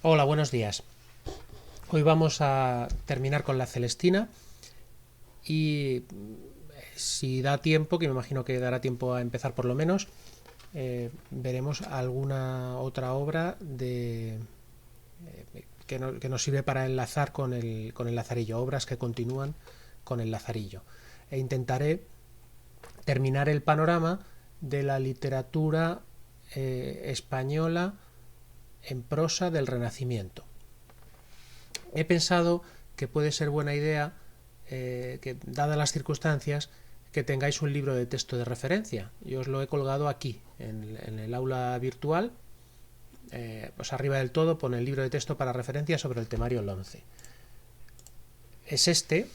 Hola, buenos días. Hoy vamos a terminar con la Celestina y si da tiempo, que me imagino que dará tiempo a empezar por lo menos, veremos alguna otra obra que nos sirve para enlazar con el Lazarillo, obras que continúan con el Lazarillo. E intentaré terminar el panorama de la literatura española en prosa del Renacimiento. He pensado que puede ser buena idea, que dadas las circunstancias, que tengáis un libro de texto de referencia. Yo os lo he colgado aquí, en el aula virtual. Pues arriba del todo pone el libro de texto para referencia sobre el temario el 11. Es este,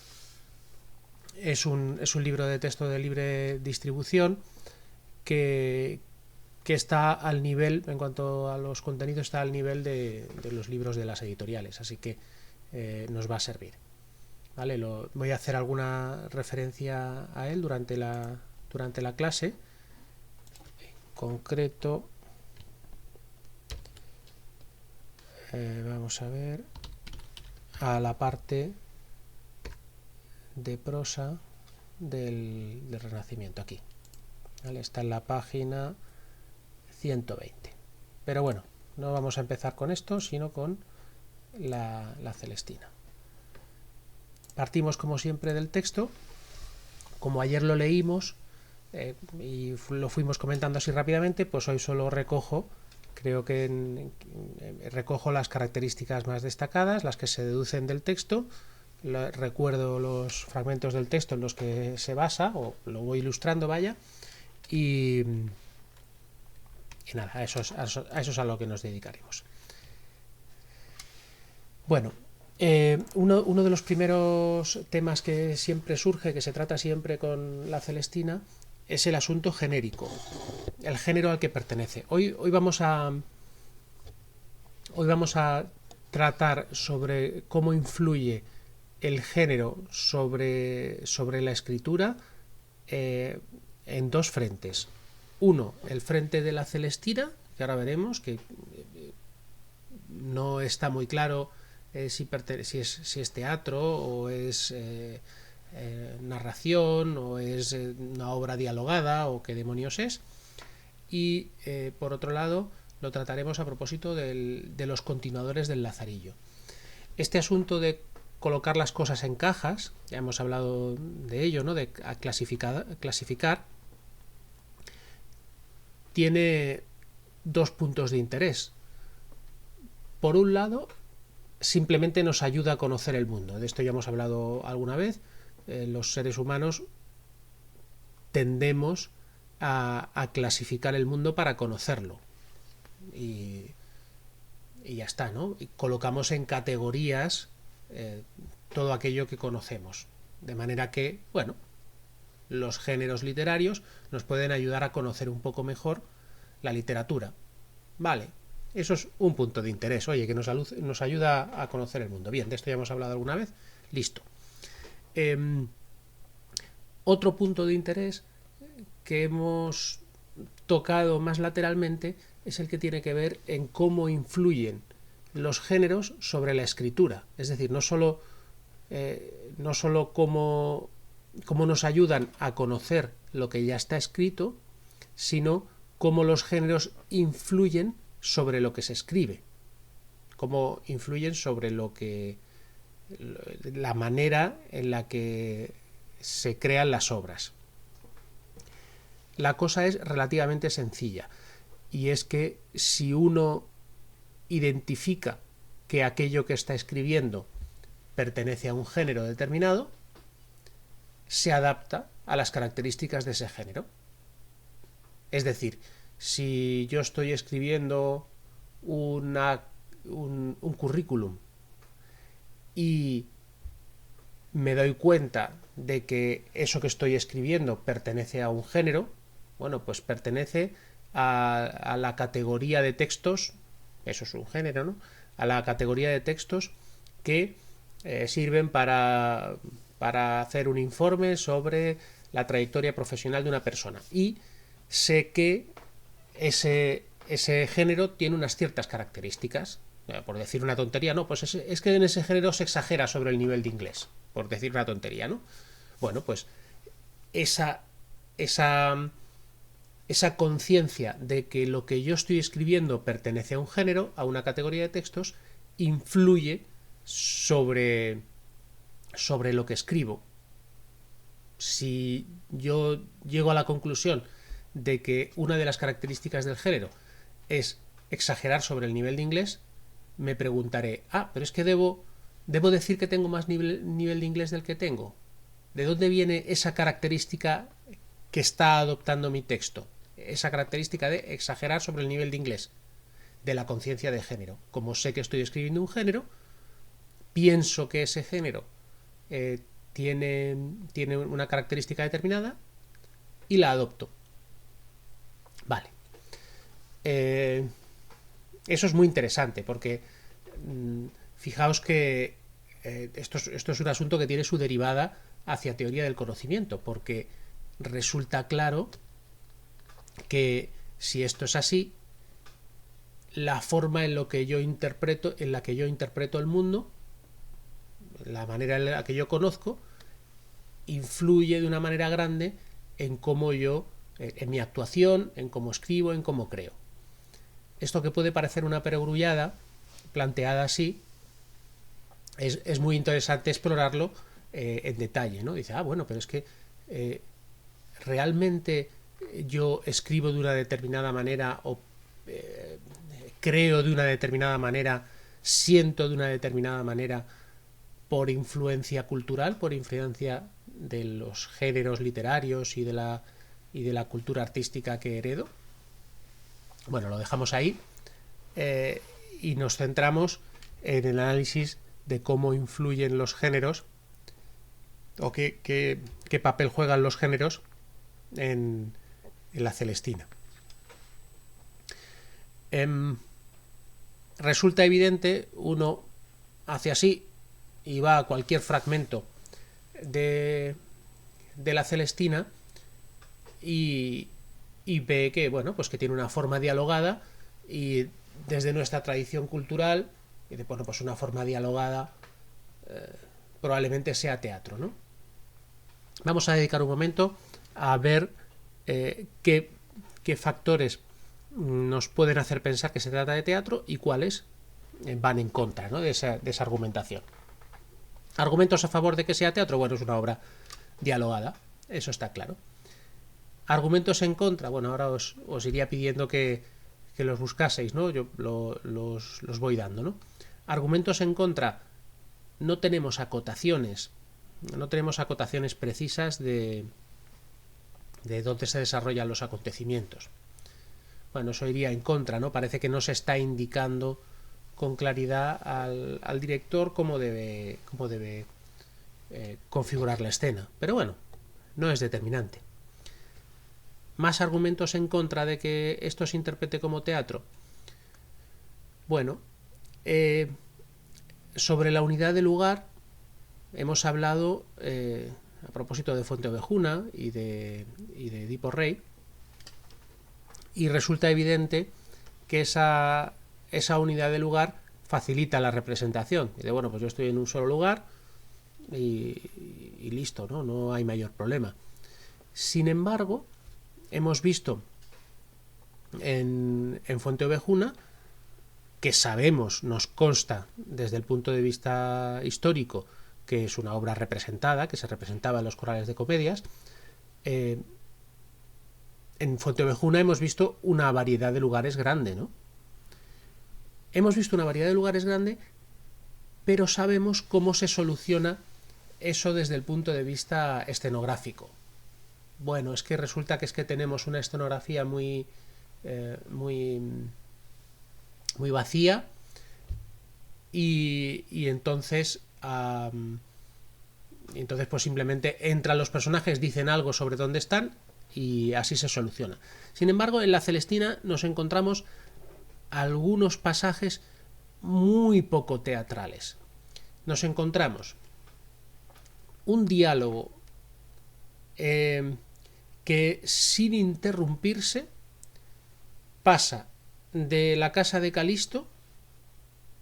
es un libro de texto de libre distribución que, que está al nivel, en cuanto a los contenidos, está al nivel de los libros de las editoriales, así que nos va a servir. ¿Vale? Voy a hacer alguna referencia a él durante la clase. En concreto, vamos a ver a la parte de prosa del Renacimiento aquí. ¿Vale? Está en la página 120. Pero bueno, no vamos a empezar con esto, sino con la Celestina. Partimos como siempre del texto. Como ayer lo leímos y lo fuimos comentando así rápidamente, pues hoy solo creo que recojo las características más destacadas, las que se deducen del texto. Recuerdo los fragmentos del texto en los que se basa, o lo voy ilustrando, vaya, y nada, a eso es a lo que nos dedicaremos. Bueno, uno de los primeros temas que siempre surge, que se trata siempre con la Celestina, es el asunto genérico, el género al que pertenece. Hoy vamos a tratar sobre cómo influye el género sobre la escritura en dos frentes. Uno, el frente de la Celestina, que ahora veremos, que no está muy claro si es teatro o es narración o es una obra dialogada o qué demonios es. Y por otro lado lo trataremos a propósito de los continuadores del Lazarillo. Este asunto de colocar las cosas en cajas, ya hemos hablado de ello, ¿no? De clasificar, tiene dos puntos de interés. Por un lado, simplemente nos ayuda a conocer el mundo. De esto ya hemos hablado alguna vez. Los seres humanos tendemos a clasificar el mundo para conocerlo. Y ya está, ¿no? Y colocamos en categorías todo aquello que conocemos. De manera que, bueno, los géneros literarios nos pueden ayudar a conocer un poco mejor la literatura. Vale, eso es un punto de interés, oye, que nos ayuda a conocer el mundo. Bien, de esto ya hemos hablado alguna vez. Listo. Otro punto de interés que hemos tocado más lateralmente es el que tiene que ver en cómo influyen los géneros sobre la escritura. Es decir, no solo cómo nos ayudan a conocer lo que ya está escrito, sino cómo los géneros influyen sobre lo que se escribe, cómo influyen sobre la manera en la que se crean las obras. La cosa es relativamente sencilla, y es que si uno identifica que aquello que está escribiendo pertenece a un género determinado, se adapta a las características de ese género. Es decir, si yo estoy escribiendo un currículum y me doy cuenta de que eso que estoy escribiendo pertenece a un género, bueno, pues pertenece a la categoría de textos, eso es un género, ¿no? A la categoría de textos que sirven para hacer un informe sobre la trayectoria profesional de una persona. Y sé que ese género tiene unas ciertas características. Por decir una tontería, no, pues es que en ese género se exagera sobre el nivel de inglés, por decir una tontería, ¿no? Bueno, pues esa, esa, esa conciencia de que lo que yo estoy escribiendo pertenece a un género, a una categoría de textos, influye sobre lo que escribo. Si yo llego a la conclusión de que una de las características del género es exagerar sobre el nivel de inglés, me preguntaré, pero es que debo decir que tengo más nivel de inglés del que tengo. ¿De dónde viene esa característica que está adoptando mi texto? Esa característica de exagerar sobre el nivel de inglés. De la conciencia de género. Como sé que estoy escribiendo un género, pienso que ese género tiene una característica determinada y la adopto. Vale. Eso es muy interesante porque fijaos que esto es un asunto que tiene su derivada hacia teoría del conocimiento, porque resulta claro que si esto es así, la forma en la que yo interpreto el mundo, la manera en la que yo conozco, influye de una manera grande en cómo yo, en mi actuación, en cómo escribo, en cómo creo. Esto que puede parecer una perogrullada, planteada así, es muy interesante explorarlo en detalle, ¿no? Dice, bueno, pero es que realmente yo escribo de una determinada manera o creo de una determinada manera, siento de una determinada manera por influencia cultural, por influencia de los géneros literarios y de la cultura artística que heredo. Bueno, lo dejamos ahí y nos centramos en el análisis de cómo influyen los géneros o qué papel juegan los géneros en la Celestina. Resulta evidente, uno hace así y va a cualquier fragmento de la Celestina y ve que, bueno, pues que tiene una forma dialogada y desde nuestra tradición cultural, bueno, pues una forma dialogada probablemente sea teatro, ¿no? Vamos a dedicar un momento a ver qué factores nos pueden hacer pensar que se trata de teatro y cuáles van en contra, ¿no?, de esa argumentación. Argumentos a favor de que sea teatro, bueno, es una obra dialogada, eso está claro. Argumentos en contra, bueno, ahora os iría pidiendo que los buscaseis, ¿no? Yo los voy dando, ¿no? Argumentos en contra, no tenemos acotaciones precisas de dónde se desarrollan los acontecimientos. Bueno, eso iría en contra, ¿no? Parece que no se está indicando con claridad al director cómo debe configurar la escena. Pero bueno, no es determinante. Más argumentos en contra de que esto se interprete como teatro. Bueno, sobre la unidad de lugar hemos hablado a propósito de Fuenteovejuna y de Edipo Rey, y resulta evidente que esa unidad de lugar facilita la representación. Y de, bueno, pues yo estoy en un solo lugar y listo, ¿no? No hay mayor problema. Sin embargo, hemos visto en Fuenteovejuna, que sabemos, nos consta desde el punto de vista histórico, que es una obra representada, que se representaba en los corrales de comedias. En Fuenteovejuna hemos visto una variedad de lugares grande, ¿no? Hemos visto una variedad de lugares grande, pero sabemos cómo se soluciona eso desde el punto de vista escenográfico. Bueno, es que resulta que tenemos una escenografía muy vacía y entonces pues simplemente entran los personajes, dicen algo sobre dónde están y así se soluciona. Sin embargo, en la Celestina nos encontramos algunos pasajes muy poco teatrales. Nos encontramos un diálogo que sin interrumpirse pasa de la casa de Calisto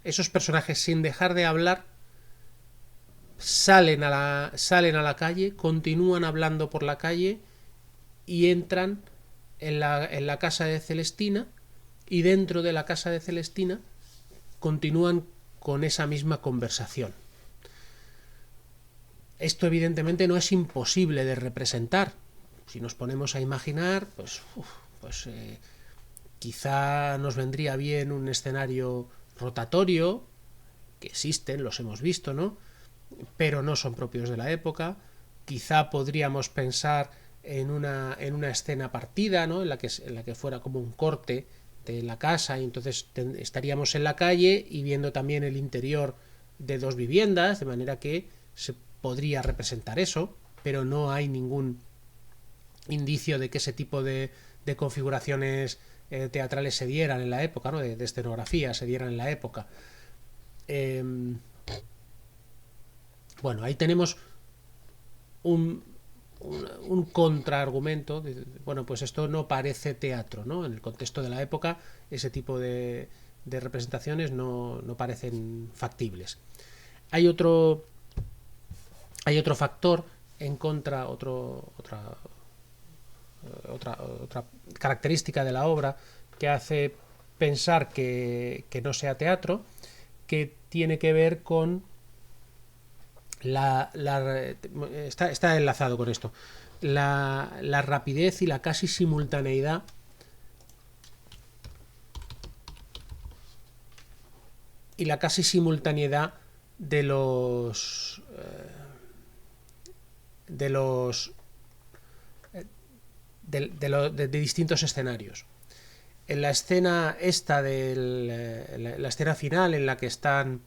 esos personajes, sin dejar de hablar, salen a la calle, continúan hablando por la calle y entran en la casa de Celestina, y dentro de la casa de Celestina continúan con esa misma conversación. Esto evidentemente no es imposible de representar. Si nos ponemos a imaginar, pues quizá nos vendría bien un escenario rotatorio, que existen, los hemos visto, ¿no? Pero no son propios de la época. Quizá podríamos pensar en una escena partida, ¿no? en la que fuera como un corte de la casa, y entonces estaríamos en la calle y viendo también el interior de dos viviendas, de manera que se podría representar eso, pero no hay ningún indicio de que ese tipo de configuraciones teatrales se dieran en la época, ¿no? de escenografía se dieran en la época. Bueno, ahí tenemos un contraargumento. Bueno, pues esto no parece teatro, ¿no? En el contexto de la época, ese tipo de representaciones no parecen factibles. Hay otro factor en contra, otra característica de la obra que hace pensar que no sea teatro, que tiene que ver con está enlazado con esto, la rapidez y la casi simultaneidad de los de distintos escenarios. En la escena la escena final, en la que están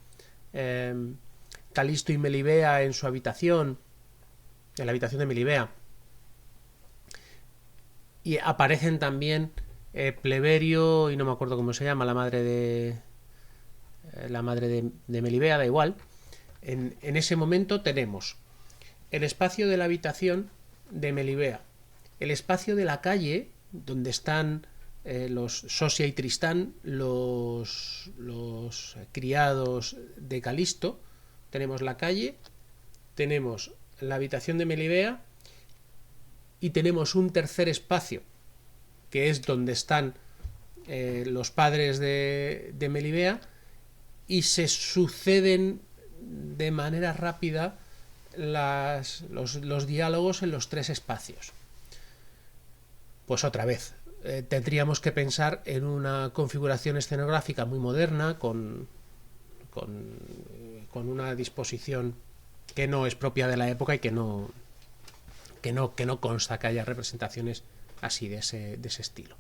Calisto y Melibea en su habitación, en la habitación de Melibea, y aparecen también Pleberio y no me acuerdo cómo se llama, la madre de Melibea, da igual. En ese momento tenemos el espacio de la habitación de Melibea, el espacio de la calle donde están los Sosia y Tristán, los criados de Calisto. Tenemos la calle, tenemos la habitación de Melibea y tenemos un tercer espacio, que es donde están los padres de Melibea, y se suceden de manera rápida los diálogos en los tres espacios. Pues otra vez, tendríamos que pensar en una configuración escenográfica muy moderna, con una disposición que no es propia de la época y que no consta que haya representaciones así de ese estilo.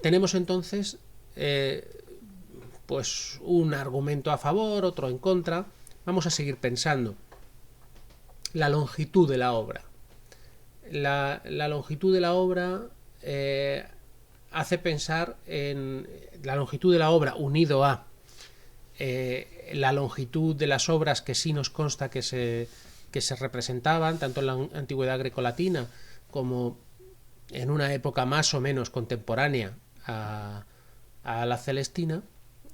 Tenemos entonces pues un argumento a favor, otro en contra. Vamos a seguir pensando. La longitud de la obra. La longitud de la obra hace pensar en la longitud de la obra unido a la longitud de las obras que sí nos consta que se representaban, tanto en la antigüedad grecolatina como en una época más o menos contemporánea a la Celestina.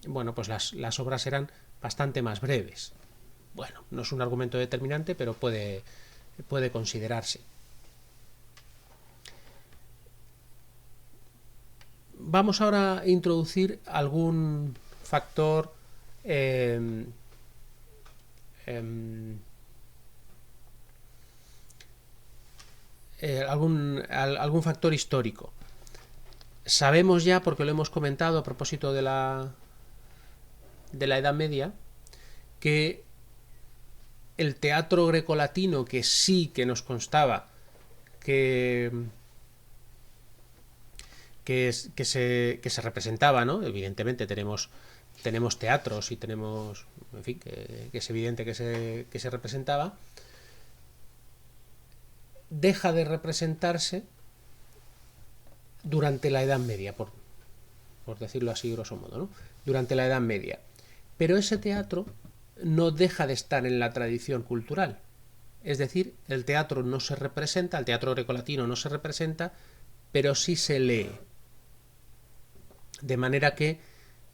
Bueno, pues las obras eran bastante más breves. Bueno, no es un argumento determinante, pero puede considerarse. Vamos ahora a introducir algún factor algún factor histórico. Sabemos ya, porque lo hemos comentado a propósito de la Edad Media, que el teatro grecolatino, que sí que nos constaba que se representaba, ¿no? Evidentemente tenemos teatros y tenemos, en fin, que es evidente que se representaba, deja de representarse durante la Edad Media, por decirlo así grosso modo, ¿no? Durante la Edad Media. Pero ese teatro no deja de estar en la tradición cultural. Es decir, el teatro no se representa, el teatro grecolatino no se representa, pero sí se lee. De manera que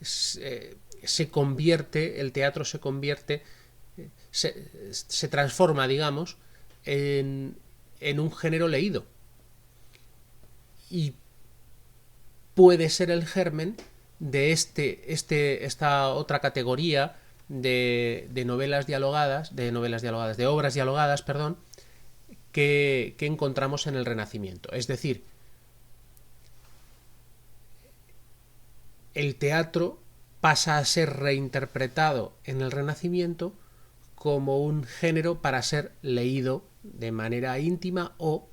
se convierte, el teatro se convierte, se transforma, digamos, en un género leído. Y puede ser el germen de esta otra categoría de obras dialogadas, perdón, que encontramos en el Renacimiento. Es decir, el teatro pasa a ser reinterpretado en el Renacimiento como un género para ser leído de manera íntima o,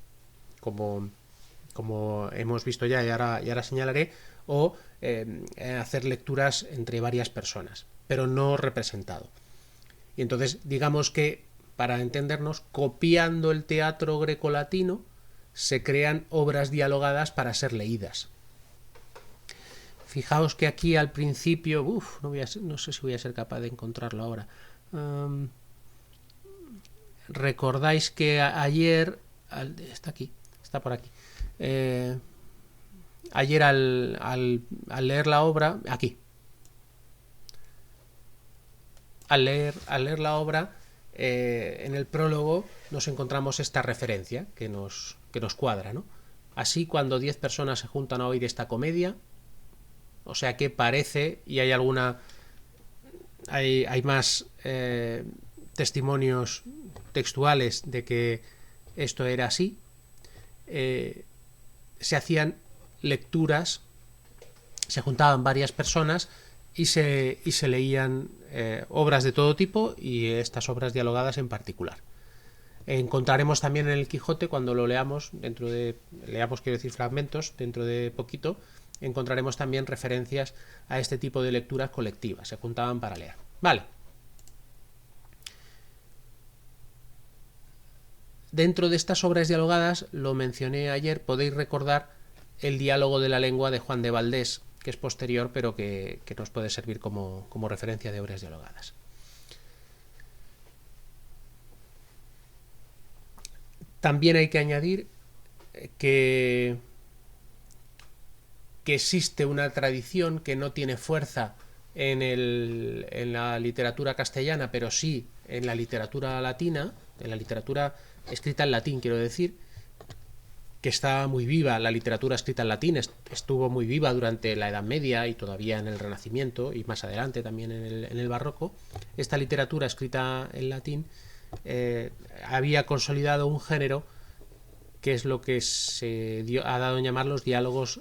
como hemos visto ya y ahora señalaré, o hacer lecturas entre varias personas, pero no representado. Y entonces, digamos que, para entendernos, copiando el teatro grecolatino, se crean obras dialogadas para ser leídas. Fijaos que aquí al principio, no sé si voy a ser capaz de encontrarlo ahora. Recordáis que ayer, está aquí, está por aquí. Ayer al leer la obra, aquí, al leer la obra, en el prólogo nos encontramos esta referencia que nos cuadra, ¿no? Así, cuando 10 personas se juntan a oír esta comedia, o sea que parece, y hay más testimonios textuales de que esto era así, se hacían lecturas, se juntaban varias personas y se leían obras de todo tipo, y estas obras dialogadas en particular. Encontraremos también en el Quijote, cuando lo leamos, quiero decir fragmentos, dentro de poquito, encontraremos también referencias a este tipo de lecturas colectivas, se juntaban para leer. Vale. Dentro de estas obras dialogadas, lo mencioné ayer, podéis recordar el diálogo de la lengua de Juan de Valdés, que es posterior, pero que nos puede servir como referencia de obras dialogadas. También hay que añadir que existe una tradición que no tiene fuerza en la literatura castellana, pero sí en la literatura latina, en la literatura escrita en latín, quiero decir, que está muy viva. La literatura escrita en latín estuvo muy viva durante la Edad Media y todavía en el Renacimiento, y más adelante también en el Barroco. Esta literatura escrita en latín había consolidado un género que es lo que ha dado en llamar los diálogos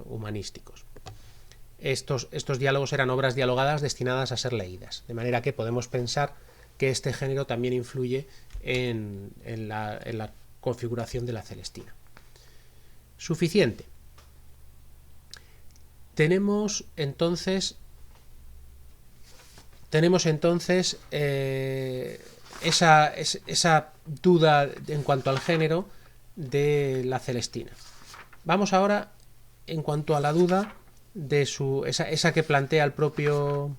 humanísticos. Estos diálogos eran obras dialogadas destinadas a ser leídas, de manera que podemos pensar que este género también influye en la configuración de la Celestina. Suficiente. Tenemos entonces esa duda en cuanto al género de la Celestina. Vamos ahora en cuanto a la duda de esa que plantea el propio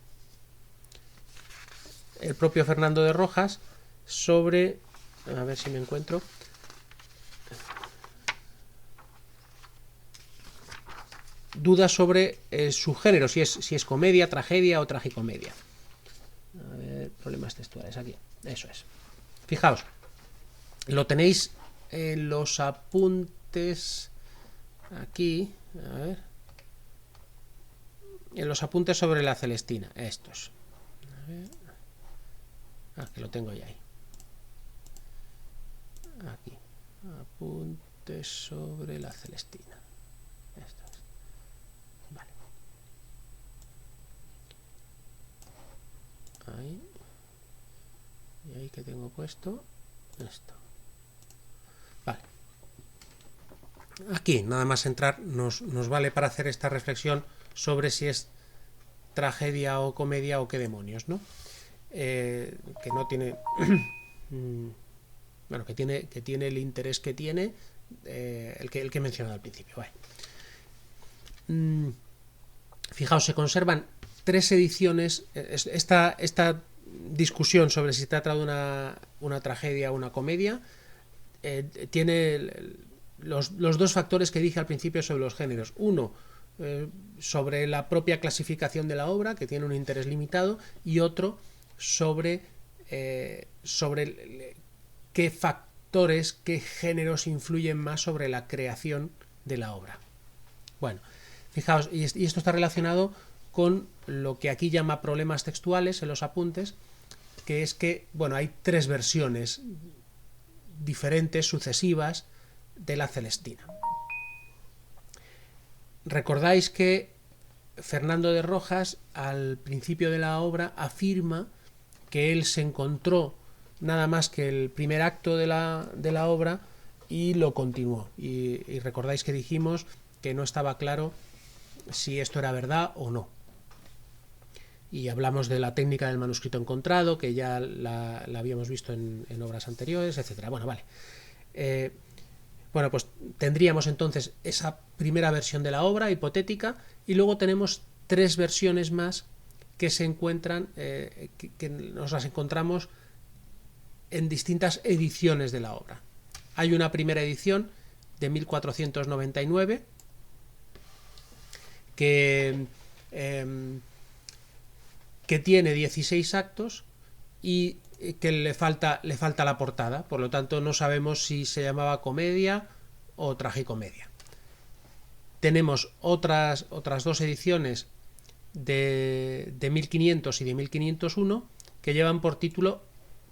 Fernando de Rojas sobre, a ver si me encuentro, dudas sobre su género, si es comedia, tragedia o tragicomedia. A ver, problemas textuales aquí, eso es. Fijaos, lo tenéis en los apuntes aquí, a ver, en los apuntes sobre la Celestina, estos. A ver, que lo tengo ya ahí. Aquí, apuntes sobre la Celestina. Estos. Vale. Ahí. Y ahí que tengo puesto esto. Vale. Aquí, nada más entrar, nos vale para hacer esta reflexión sobre si es tragedia o comedia o qué demonios, ¿no? Que no tiene bueno, que tiene el interés que tiene, el que he mencionado al principio. Vale. Fijaos, se conservan 3 ediciones. Esta discusión sobre si se trata de una tragedia o una comedia tiene los 2 factores que dije al principio sobre los géneros. Uno, sobre la propia clasificación de la obra, que tiene un interés limitado, y otro sobre qué factores, qué géneros influyen más sobre la creación de la obra. Bueno, fijaos, y esto está relacionado con lo que aquí llama problemas textuales en los apuntes, que es que, bueno, hay 3 versiones diferentes, sucesivas, de la Celestina. Recordáis que Fernando de Rojas, al principio de la obra, afirma que él se encontró nada más que el primer acto de la obra y lo continuó. Y recordáis que dijimos que no estaba claro si esto era verdad o no. Y hablamos de la técnica del manuscrito encontrado, que ya la habíamos visto en obras anteriores, etcétera. Bueno, vale. Bueno, pues tendríamos entonces esa primera versión de la obra hipotética, y luego tenemos 3 versiones más que se encuentran, que nos las encontramos en distintas ediciones de la obra. Hay una primera edición de 1499 que tiene 16 actos y que le falta la portada, por lo tanto no sabemos si se llamaba comedia o tragicomedia. Tenemos otras 2 ediciones de 1500 y de 1501 que llevan por título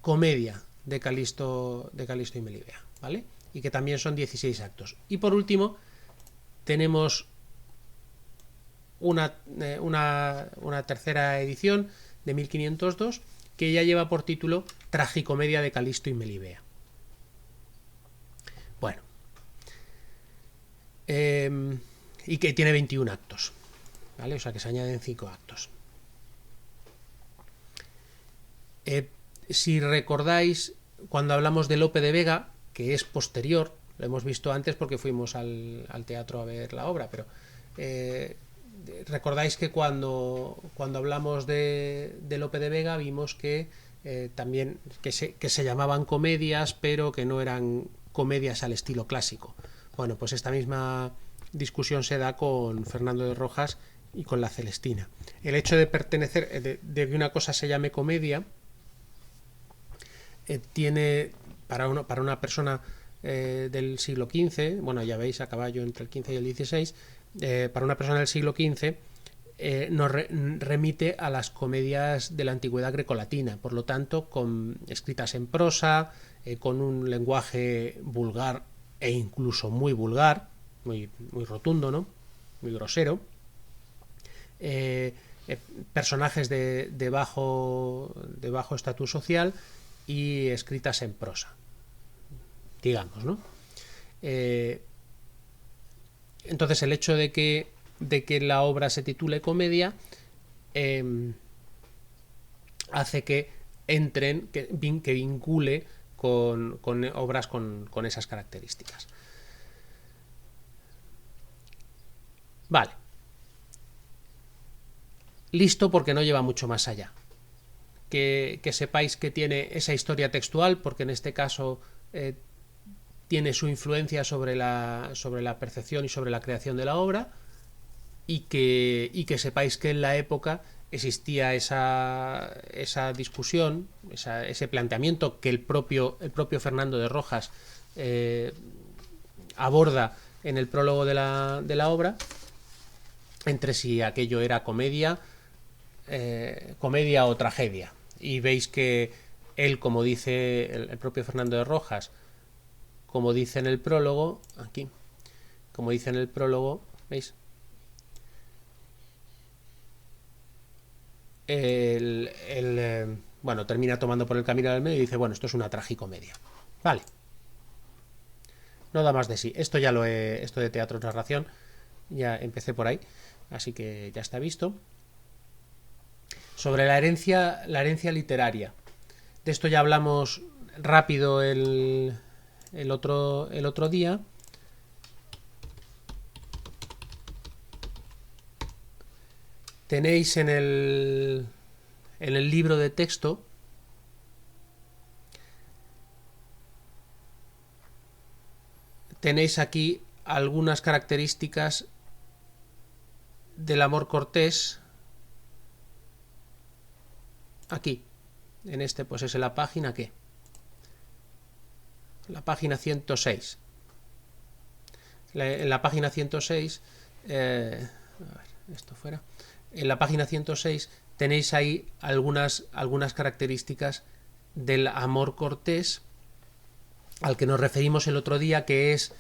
Comedia de Calisto y Melibea, ¿vale? Y que también son 16 actos. Y por último tenemos una tercera edición de 1502 que ya lleva por título Tragicomedia de Calisto y Melibea. Bueno, y que tiene 21 actos, ¿vale? O sea que se añaden 5 actos. Si recordáis, cuando hablamos de Lope de Vega, que es posterior, lo hemos visto antes porque fuimos al teatro a ver la obra, pero recordáis que cuando hablamos de Lope de Vega vimos que también que se llamaban comedias, pero que no eran comedias al estilo clásico. Bueno, pues esta misma discusión se da con Fernando de Rojas y con la Celestina. El hecho de pertenecer, de que una cosa se llame comedia, tiene para una persona del siglo XV, bueno, ya veis, a caballo entre el XV y el XVI, para una persona del siglo XV nos remite a las comedias de la antigüedad grecolatina, por lo tanto, escritas en prosa, con un lenguaje vulgar e incluso muy vulgar, muy rotundo, ¿no? Muy grosero. Personajes de bajo estatus social y escritas en prosa, digamos, ¿no? Entonces el hecho de que la obra se titule comedia hace que entren, que vincule con obras con esas características. Vale. Listo, porque no lleva mucho más allá. Que sepáis que tiene esa historia textual, porque en este caso tiene su influencia sobre la percepción y sobre la creación de la obra, y que sepáis que en la época existía esa discusión, ese planteamiento que el propio Fernando de Rojas aborda en el prólogo de la obra, entre si aquello era comedia o tragedia. Y veis que él, como dice el propio Fernando de Rojas, como dice en el prólogo, aquí, como dice en el prólogo, ¿veis? Bueno, termina tomando por el camino del medio y dice, bueno, esto es una tragicomedia. Vale. No da más de sí. Esto de teatro narración, ya empecé por ahí, así que ya está visto. Sobre la herencia literaria. De esto ya hablamos rápido el otro día. Tenéis en el libro de texto tenéis aquí algunas características del amor cortés, aquí, en este, pues es en la página, ¿qué? La página 106. En la página 106, a ver, esto fuera, en la página 106 tenéis ahí algunas características del amor cortés al que nos referimos el otro día, que es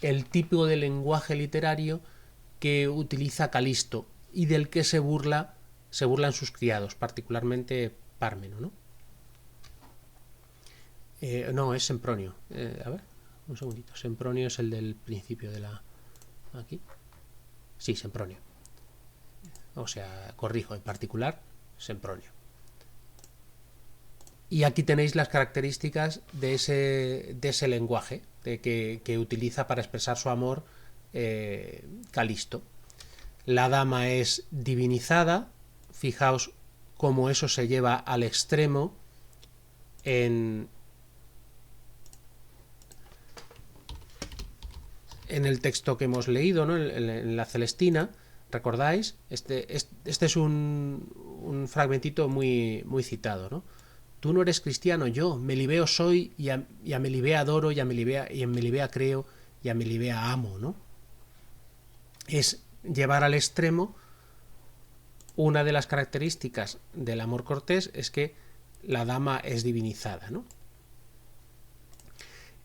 el tipo de lenguaje literario que utiliza Calisto y del que se burlan sus criados, particularmente Pármeno, ¿no? No, es Sempronio. A ver, un segundito. Sempronio es el del principio de la... Aquí. Sí, Sempronio. O sea, corrijo, en particular, Sempronio. Y aquí tenéis las características de ese lenguaje que utiliza para expresar su amor Calisto. La dama es divinizada. Fijaos cómo eso se lleva al extremo en el texto que hemos leído, ¿no? En la Celestina. ¿Recordáis? Este es un fragmentito muy, muy citado, ¿no? Tú no eres cristiano, yo, Melibeo soy, y a Melibea adoro, y en Melibea creo, y a Melibea amo, ¿no? Es llevar al extremo. Una de las características del amor cortés es que la dama es divinizada, ¿no?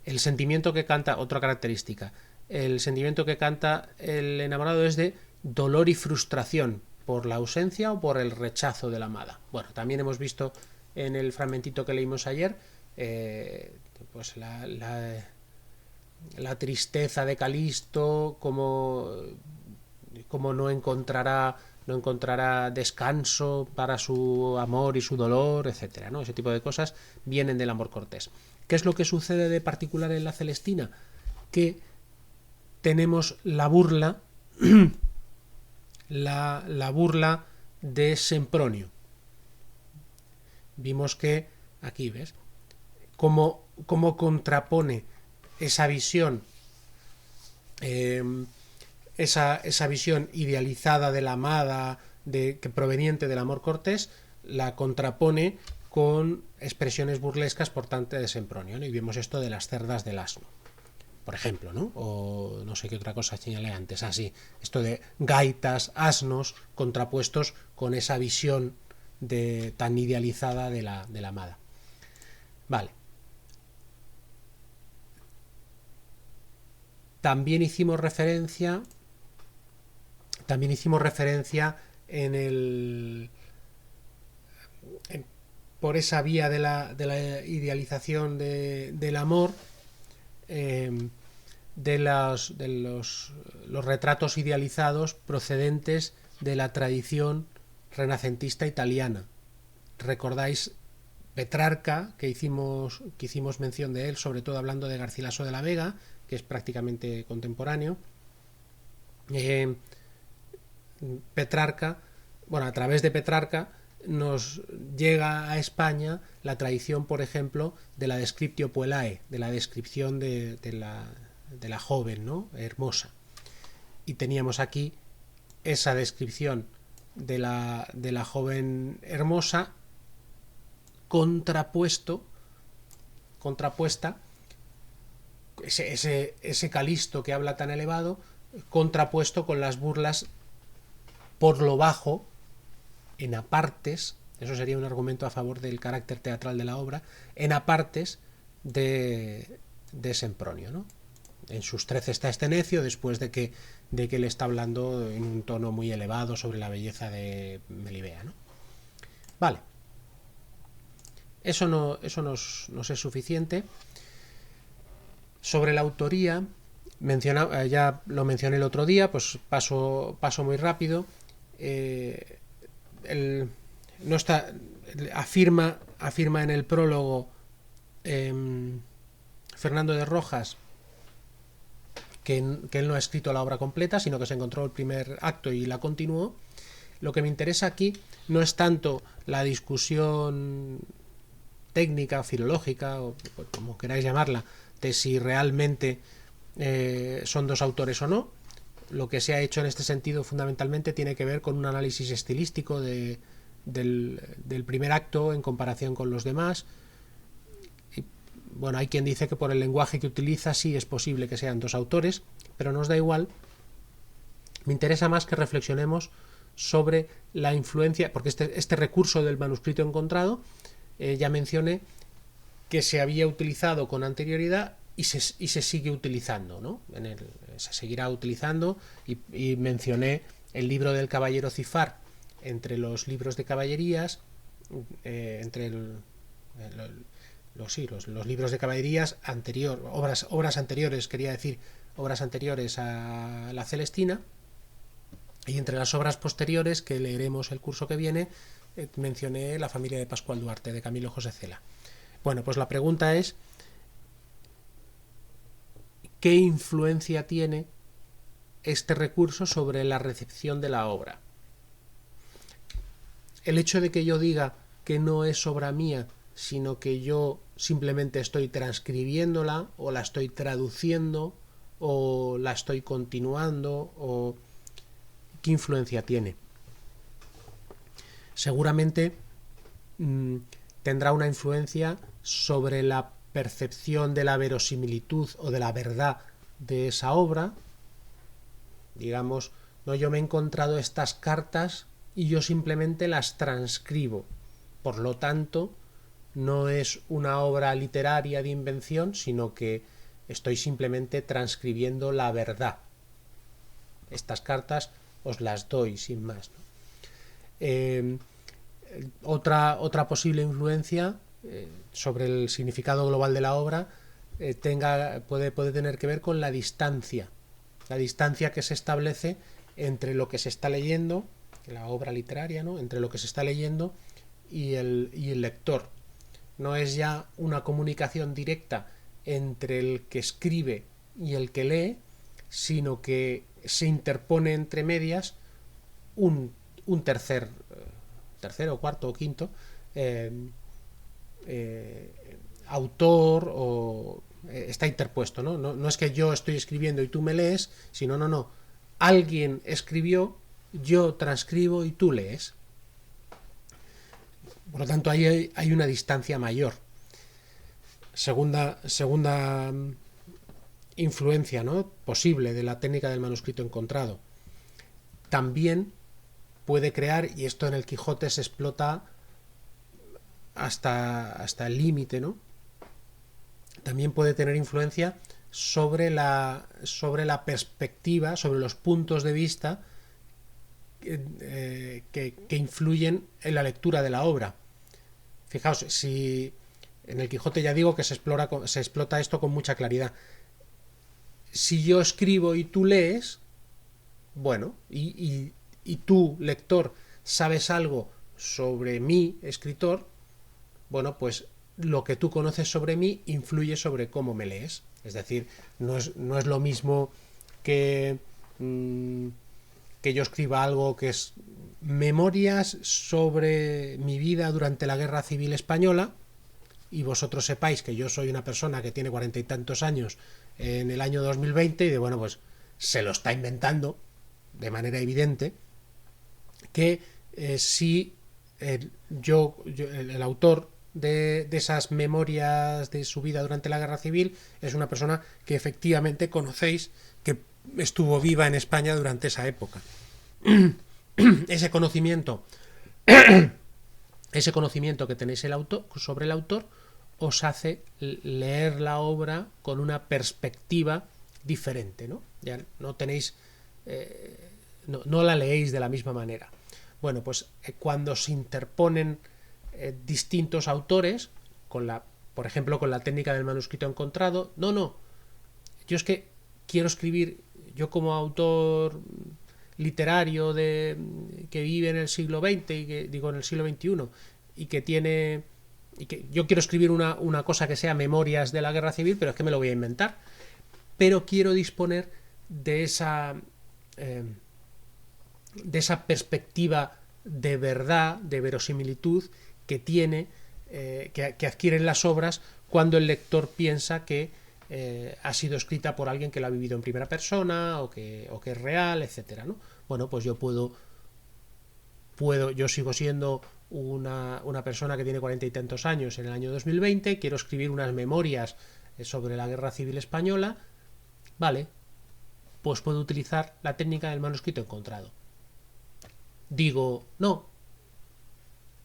El sentimiento que canta, otra característica, el sentimiento que canta el enamorado es de dolor y frustración por la ausencia o por el rechazo de la amada. Bueno, también hemos visto en el fragmentito que leímos ayer, pues la tristeza de Calisto, como no encontrará descanso para su amor y su dolor, etcétera, ¿no? Ese tipo de cosas vienen del amor cortés. ¿Qué es lo que sucede de particular en la Celestina? Que tenemos la burla la burla de Sempronio. Vimos que aquí, ¿ves? Cómo contrapone esa visión esa visión idealizada de la amada, que proveniente del amor cortés, la contrapone con expresiones burlescas por parte de Sempronio, ¿no? Y vimos esto de las cerdas del asno, por ejemplo, ¿no? O no sé qué otra cosa señalé antes, así, esto de gaitas, asnos, contrapuestos con esa visión tan idealizada de la amada. Vale. También hicimos referencia por esa vía de la idealización del amor, de los retratos idealizados procedentes de la tradición renacentista italiana. ¿Recordáis Petrarca, que hicimos mención de él, sobre todo hablando de Garcilaso de la Vega, que es prácticamente contemporáneo? Petrarca, bueno, a través de Petrarca nos llega a España la tradición, por ejemplo, de la descriptio puellae, de la descripción de la joven, ¿no? Hermosa. Y teníamos aquí esa descripción de la joven hermosa contrapuesta ese Calisto que habla tan elevado, contrapuesto con las burlas por lo bajo, en apartes, eso sería un argumento a favor del carácter teatral de la obra, en apartes de Sempronio, ¿no? En sus 13 está este necio, después de que le está hablando en un tono muy elevado sobre la belleza de Melibea, ¿no? Vale. Eso nos es suficiente. Sobre la autoría, ya lo mencioné el otro día, pues paso muy rápido. No está, afirma en el prólogo Fernando de Rojas que él no ha escrito la obra completa, sino que se encontró el primer acto y la continuó. Lo que me interesa aquí no es tanto la discusión técnica, filológica, o como queráis llamarla, de si realmente son dos autores o no. lo que se ha hecho en este sentido fundamentalmente tiene que ver con un análisis estilístico del primer acto en comparación con los demás. Y, bueno, hay quien dice que por el lenguaje que utiliza sí es posible que sean dos autores, pero nos da igual. Me interesa más que reflexionemos sobre la influencia, porque este recurso del manuscrito encontrado, ya mencioné que se había utilizado con anterioridad y se sigue utilizando, ¿no? Se seguirá utilizando, y mencioné el libro del caballero Cifar entre los libros de caballerías, entre los libros de caballerías obras anteriores, quería decir, obras anteriores a la Celestina, y entre las obras posteriores que leeremos el curso que viene, mencioné La familia de Pascual Duarte, de Camilo José Cela. Bueno, pues la pregunta es: ¿qué influencia tiene este recurso sobre la recepción de la obra? El hecho de que yo diga que no es obra mía, sino que yo simplemente estoy transcribiéndola, o la estoy traduciendo, o la estoy continuando, o ¿qué influencia tiene? Seguramente tendrá una influencia sobre la percepción de la verosimilitud o de la verdad de esa obra. Digamos, no, yo me he encontrado estas cartas y yo simplemente las transcribo. Por lo tanto, no es una obra literaria de invención, sino que estoy simplemente transcribiendo la verdad. Estas cartas os las doy sin más, ¿no? Otra posible influencia sobre el significado global de la obra puede tener que ver con la distancia que se establece entre lo que se está leyendo, la obra literaria, ¿no? Entre lo que se está leyendo y el lector. No es ya una comunicación directa entre el que escribe y el que lee, sino que se interpone entre medias un tercero, cuarto o quinto autor, o está interpuesto, ¿no? No es que yo estoy escribiendo y tú me lees, sino no. Alguien escribió, yo transcribo y tú lees. Por lo tanto, ahí hay una distancia mayor. Segunda influencia, ¿no?, posible de la técnica del manuscrito encontrado. También puede crear, y esto en el Quijote se explota hasta el límite, ¿no? También puede tener influencia sobre la perspectiva, sobre los puntos de vista que influyen en la lectura de la obra. Fijaos, si en el Quijote ya digo que se explota esto con mucha claridad. Si yo escribo y tú lees, bueno, y tú, lector, sabes algo sobre mí, escritor, bueno, pues lo que tú conoces sobre mí influye sobre cómo me lees. Es decir, no es lo mismo que yo escriba algo que es memorias sobre mi vida durante la Guerra Civil Española, y vosotros sepáis que yo soy una persona que tiene 40 y tantos años en el año 2020, y bueno, pues se lo está inventando de manera evidente, que si el autor de esas memorias de su vida durante la Guerra Civil es una persona que efectivamente conocéis, que estuvo viva en España durante esa época. Ese conocimiento que tenéis sobre el autor os hace leer la obra con una perspectiva diferente, ¿no? Ya no tenéis no la leéis de la misma manera. Bueno, pues cuando se interponen distintos autores, por ejemplo, con la técnica del manuscrito encontrado, yo es que quiero escribir, yo como autor literario que vive en el siglo XX, en el siglo XXI, y que yo quiero escribir una cosa que sea memorias de la Guerra Civil, pero es que me lo voy a inventar, pero quiero disponer de esa perspectiva de verdad, de verosimilitud que adquieren las obras cuando el lector piensa que ha sido escrita por alguien que lo ha vivido en primera persona o que es real, etcétera, ¿no? Bueno, pues yo yo sigo siendo una persona que tiene 40 y tantos años en el año 2020, quiero escribir unas memorias sobre la Guerra Civil Española, vale, pues puedo utilizar la técnica del manuscrito encontrado. Digo, no,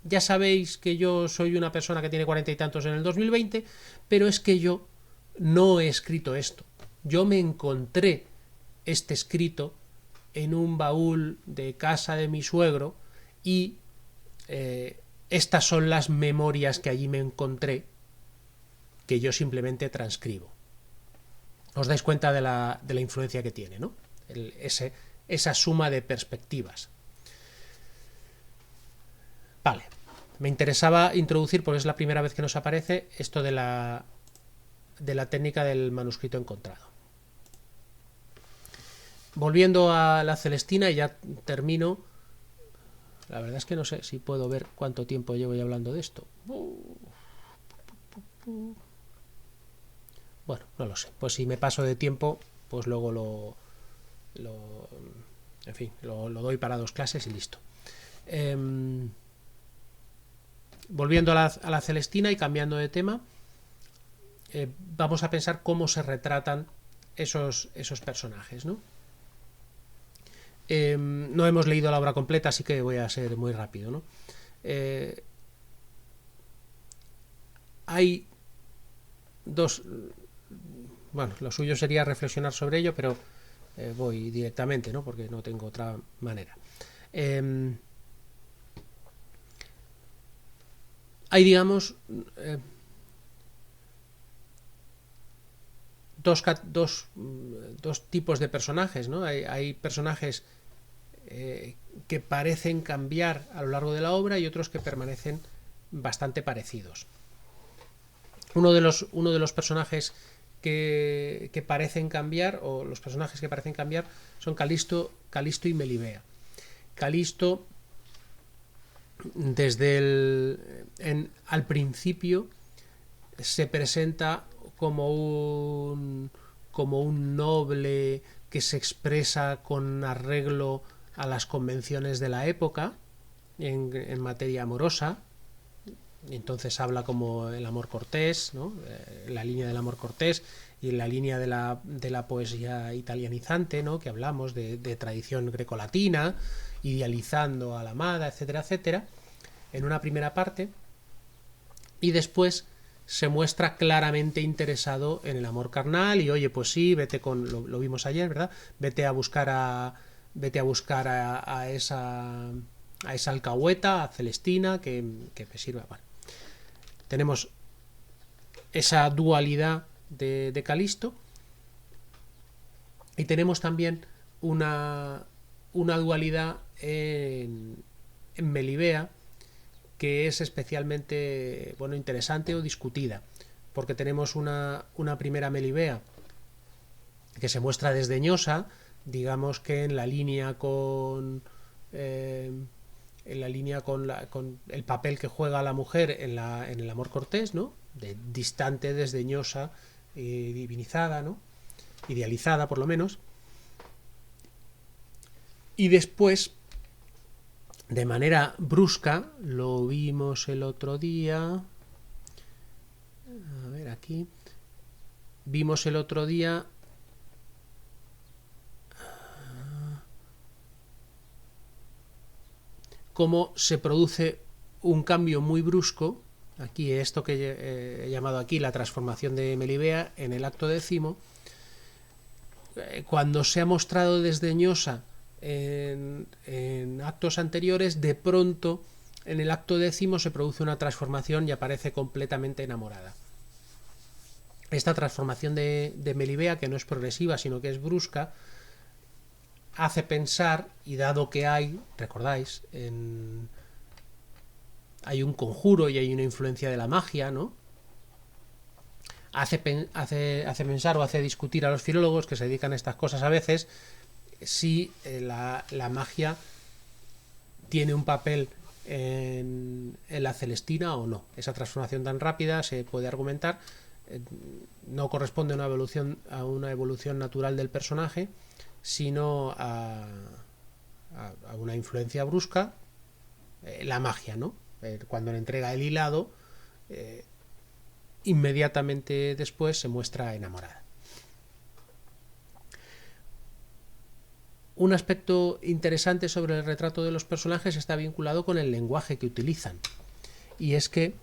ya sabéis que yo soy una persona que tiene 40 y tantos en el 2020, pero es que yo no he escrito esto. Yo me encontré este escrito en un baúl de casa de mi suegro y estas son las memorias que allí me encontré, que yo simplemente transcribo. Os dais cuenta de la influencia que tiene, ¿no? Esa suma de perspectivas. Vale, me interesaba introducir, porque es la primera vez que nos aparece, esto de la técnica del manuscrito encontrado. Volviendo a la Celestina, y ya termino. La verdad es que no sé si puedo ver cuánto tiempo llevo ya hablando de esto. Bueno, no lo sé. Pues si me paso de tiempo, pues luego lo doy para 2 clases y listo. Volviendo a la Celestina y cambiando de tema, vamos a pensar cómo se retratan esos personajes, ¿no? No hemos leído la obra completa, así que voy a ser muy rápido, ¿no? Hay dos... Bueno, lo suyo sería reflexionar sobre ello, pero voy directamente, ¿no? Porque no tengo otra manera. Hay, digamos, dos tipos de personajes, ¿no? Hay personajes que parecen cambiar a lo largo de la obra y otros que permanecen bastante parecidos. Uno de los personajes que parecen cambiar, o los personajes que parecen cambiar, son Calisto y Melibea. Calisto, al principio, se presenta como un noble que se expresa con arreglo a las convenciones de la época en materia amorosa. Entonces habla como el amor cortés, ¿no? La línea del amor cortés y la línea de la poesía italianizante, ¿no? Que hablamos de tradición grecolatina, idealizando a la amada, etcétera, etcétera, en una primera parte, y después se muestra claramente interesado en el amor carnal y oye, pues sí, vete lo vimos ayer, ¿verdad? Vete a buscar a esa alcahueta, a Celestina, que me sirva. Bueno, tenemos esa dualidad de Calisto y tenemos también una dualidad en Melibea, que es especialmente interesante o discutida, porque tenemos una primera Melibea que se muestra desdeñosa, digamos que en la línea con el papel que juega la mujer en el amor cortés, ¿no? Distante, desdeñosa, divinizada, ¿no? Idealizada por lo menos. Y después, de manera brusca, lo vimos el otro día. A ver, aquí. Vimos el otro día cómo se produce un cambio muy brusco. Aquí, esto que he llamado aquí la transformación de Melibea en el acto 10, cuando se ha mostrado desdeñosa en actos anteriores, de pronto en el acto 10 se produce una transformación y aparece completamente enamorada. Esta transformación de Melibea, que no es progresiva sino que es brusca, hace pensar, y dado que recordáis, hay un conjuro y hay una influencia de la magia, ¿no? Hace pensar o hace discutir a los filólogos que se dedican a estas cosas a veces si la magia tiene un papel en la Celestina o no. Esa transformación tan rápida se puede argumentar. no corresponde a una evolución natural del personaje, sino a una influencia brusca, la magia, ¿no? Cuando le entrega el hilado, inmediatamente después se muestra enamorada. Un aspecto interesante sobre el retrato de los personajes está vinculado con el lenguaje que utilizan. Y es que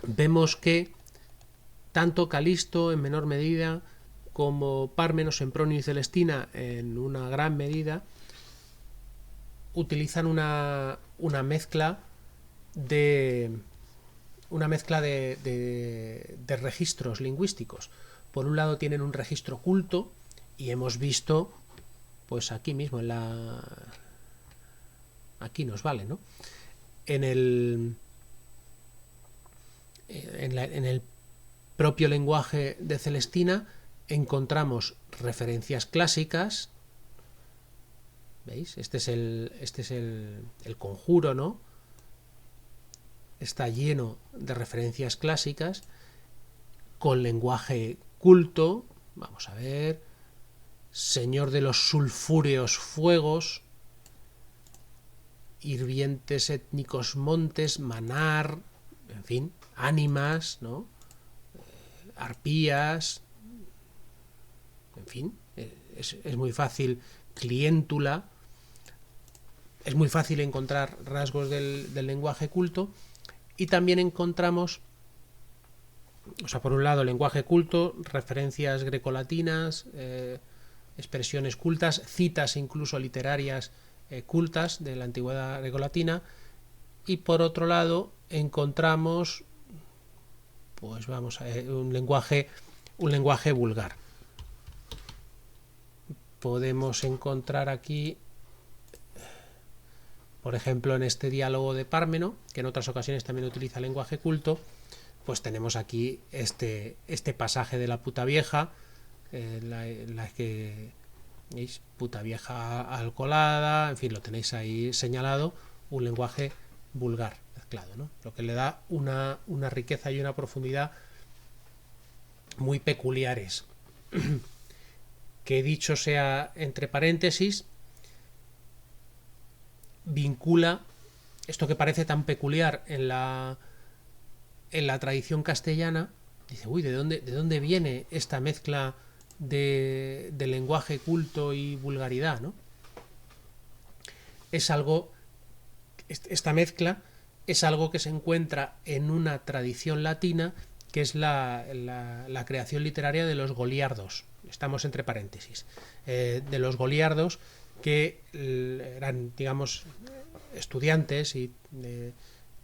vemos que tanto Calisto en menor medida como Pármeno, Sempronio y Celestina en una gran medida utilizan una mezcla de registros lingüísticos. Por un lado tienen un registro culto, y hemos visto, pues aquí mismo aquí nos vale, ¿no? En el propio lenguaje de Celestina encontramos referencias clásicas. ¿Veis? Este es el conjuro, ¿no? Está lleno de referencias clásicas con lenguaje culto. Vamos a ver: señor de los sulfúreos fuegos, hirvientes étnicos montes, manar, en fin, ánimas, ¿no? Arpías, en fin, es muy fácil. Cliéntula, es muy fácil encontrar rasgos del lenguaje culto. Y también encontramos, o sea, por un lado lenguaje culto, referencias grecolatinas, expresiones cultas, citas incluso literarias cultas de la antigüedad grecolatina, y por otro lado encontramos, pues vamos a ver, un lenguaje vulgar. Podemos encontrar aquí, por ejemplo, en este diálogo de Pármeno, que en otras ocasiones también utiliza lenguaje culto, pues tenemos aquí este pasaje de la puta vieja, la que, ¿veis? Puta vieja alcoholada, en fin, lo tenéis ahí señalado, un lenguaje vulgar mezclado, ¿no? Lo que le da una riqueza y una profundidad muy peculiares. Que, dicho sea entre paréntesis, vincula esto que parece tan peculiar en la tradición castellana. Dice, uy, ¿de dónde viene esta mezcla de lenguaje culto y vulgaridad, ¿no? Esta mezcla es algo que se encuentra en una tradición latina, que es la creación literaria de los goliardos. Estamos entre paréntesis. De los goliardos, que eran, digamos, estudiantes y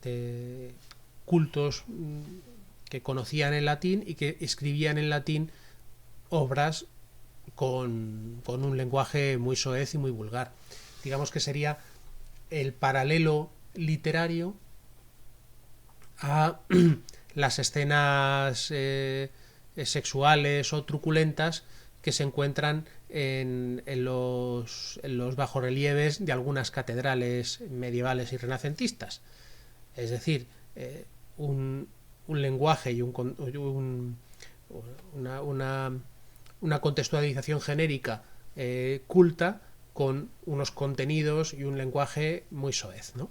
de cultos que conocían el latín y que escribían en latín obras con un lenguaje muy soez y muy vulgar. Digamos que sería el paralelo literario a las escenas sexuales o truculentas que se encuentran en los bajorrelieves de algunas catedrales medievales y renacentistas. Es decir, un lenguaje y una contextualización genérica culta, con unos contenidos y un lenguaje muy soez, ¿no?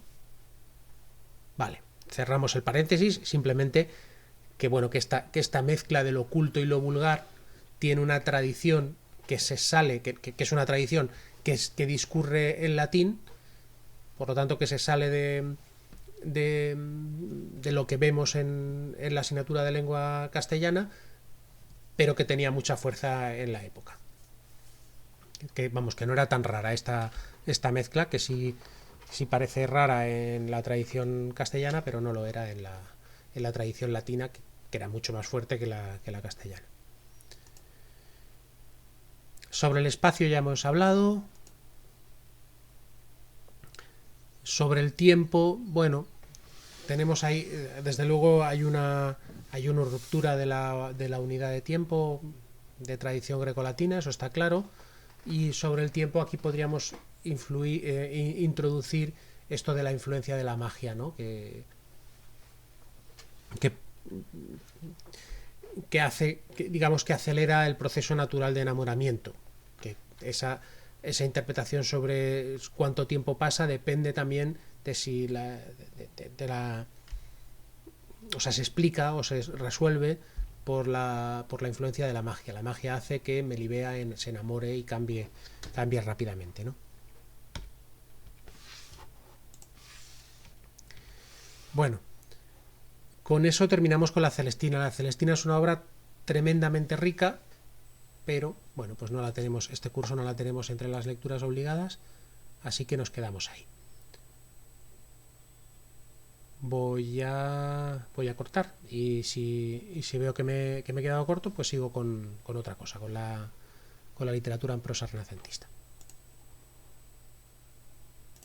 Vale, cerramos el paréntesis. Simplemente que, bueno, que esta mezcla de lo culto y lo vulgar tiene una tradición que se sale, que es una tradición que discurre en latín, por lo tanto que se sale de lo que vemos en la asignatura de lengua castellana, pero que tenía mucha fuerza en la época. Que vamos, que no era tan rara esta mezcla, que sí parece rara en la tradición castellana, pero no lo era en la tradición latina, que era mucho más fuerte que la castellana. Sobre el espacio ya hemos hablado. Sobre el tiempo, bueno, tenemos ahí, desde luego hay una ruptura de la unidad de tiempo de tradición grecolatina, eso está claro. Y sobre el tiempo aquí podríamos introducir esto de la influencia de la magia, ¿no? Que que, digamos que acelera el proceso natural de enamoramiento. Que esa interpretación sobre cuánto tiempo pasa depende también de si o sea, se explica o se resuelve por la influencia de la magia. La magia hace que Melibea se enamore y cambie rápidamente, ¿no? Bueno, con eso terminamos con la Celestina. La Celestina es una obra tremendamente rica, pero bueno, pues no la tenemos, este curso no la tenemos entre las lecturas obligadas, así que nos quedamos ahí. Voy a cortar y si veo que me he quedado corto, pues sigo con otra cosa, con la literatura en prosa renacentista.